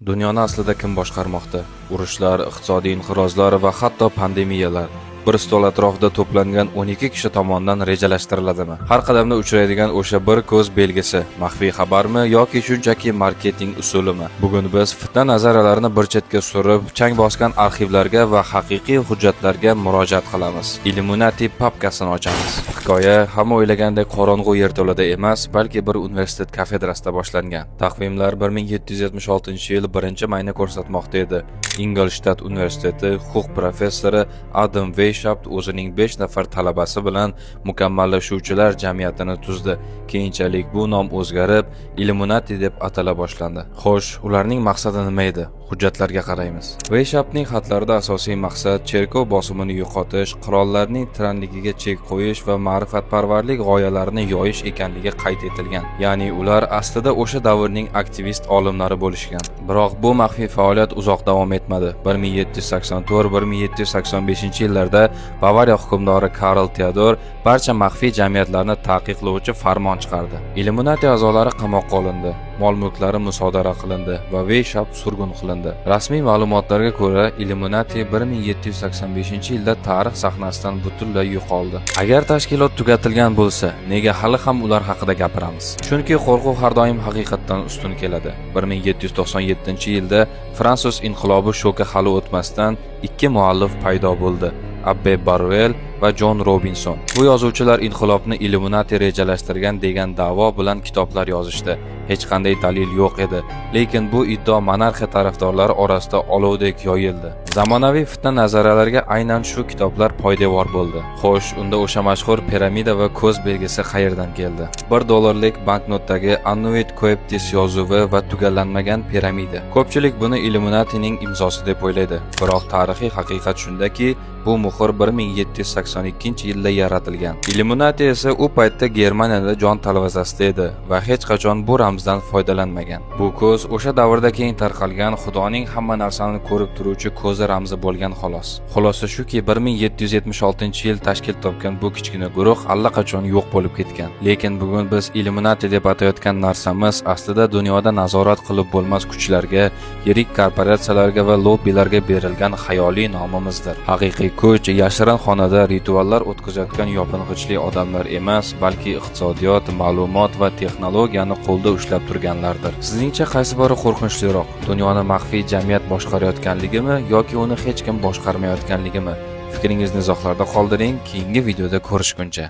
Dunyoni aslida kim boshqarmoqda? Urushlar, iqtisodiy inqirozlar va hatto pandemiyalar bir stol atrofida to'plangan 12 kishi tomonidan rejalashtiriladimi? Har qadamda uchraydigan o'sha bir ko'z belgisi maxfiy xabarmi yoki shunchaki marketing usulimi? Bugun biz fitna nazariyalarini bir chetga surib, chang bosgan arxivlarga va haqiqiy hujjatlarga murojaat qilamiz. Illuminati papkasini ochamiz. Hikoya hamma o'ylagandek qorong'u yerto'lada emas, balki bir universitet kafedrasida boshlangan. Taqvimlar 1776-yil 1-mayni ko'rsatmoqda edi. Ingolstadt universiteti huquq professori Adam Weishaupt o'zining 5 nafar talabasi bilan mukammallashuvchilar jamiyatini tuzdi. Keyinchalik bu nom o'zgarib, Illuminati deb atala boshlandi. Xo'sh, ularning maqsadi nima edi? Hujjatlarga qaraymiz. Weishauptning xatlarida asosiy maqsad cherkov bosimini yo'qotish, qirollarning tirandligiga chek qo'yish va ma'rifatparvarlik g'oyalarini yoyish ekanligi qayd etilgan. Ya'ni ular aslida o'sha davrning aktivist olimlari bo'lishgan. Biroq bu maxfiy faoliyat uzoq davom etmadi. 1784-1785-yillarda Bavariya hukmdori Karl Theodor barcha maxfiy jamiyatlarni taqiqlovchi farmon chiqardi. Illuminati a'zolari qamoqqa olindi, mol-mulklari musodara qilindi va Weishaupt surgun qilindi. Rasmiy ma'lumotlarga ko'ra, Illuminati 1785-yilda tarix sahnasidan butunlay yo'qoldi. Agar tashkilot tugatilgan bo'lsa, nega hali ham ular haqida gapiramiz? Chunki qo'rquv har doim haqiqatdan ustun keladi. 1797-yilda Fransuz inqilobi shoki hali o'tmasdan ikki muallif paydo bo'ldi: Abbe Barruel va John Robinson. Bu yozuvchilar inqilobni Illuminati rejalashtirgan degan da'vo bilan kitoblar yozishdi. Hech qanday dalil yo'q edi, lekin bu iddio monarxiya tarafdorlari orasida olovdek yoyildi. Zamonaviy fitna nazariyalariga aynan shu kitoblar poydevor bo'ldi. Xo'sh, unda o'sha mashhur piramida va ko'z belgisi qayerdan keldi? $1 banknotdagi Annuit Coeptis yozuvi va tugallanmagan piramida. Ko'pchilik buni Illuminatining imzosi deb o'ylaydi. Biroq tarixiy haqiqat shundaki, bu muhr 1782-yilda yaratilgan. Illuminati esa u paytda Germaniyada jon talvazasida edi va hech qachon bu ramzdan foydalanmagan. Bu ko'z o'sha davrda keng tarqalgan Xudoning hamma narsani ko'rib turuvchi ko'zi ramzi bo'lgan xolos. Xulosa shuki, 1776-yil tashkil topgan bu kichkina guruh allaqachon yo'q bo'lib ketgan. Lekin bugun biz Illuminati deb atayotgan narsamiz aslida dunyoda nazorat qilib bo'lmas kuchlarga, yirik korporatsiyalarga va lobbilarga berilgan xayoliy nomimizdir. Haqiqiy kuch yashirin xonada rituallar o'tkazayotgan yoping'ichli odamlar emas, balki iqtisodiyot, ma'lumot va texnologiyani qo'lda ushlab turganlardir. Sizningcha qaysi biri qo'rqinchliroq? Dunyoni maxfiy jamiyat boshqarayotganligimi yoki uni hech kim boshqarmayotganligimi? Fikringizni izohlarda qoldiring. Keyingi videoda ko'rishguncha.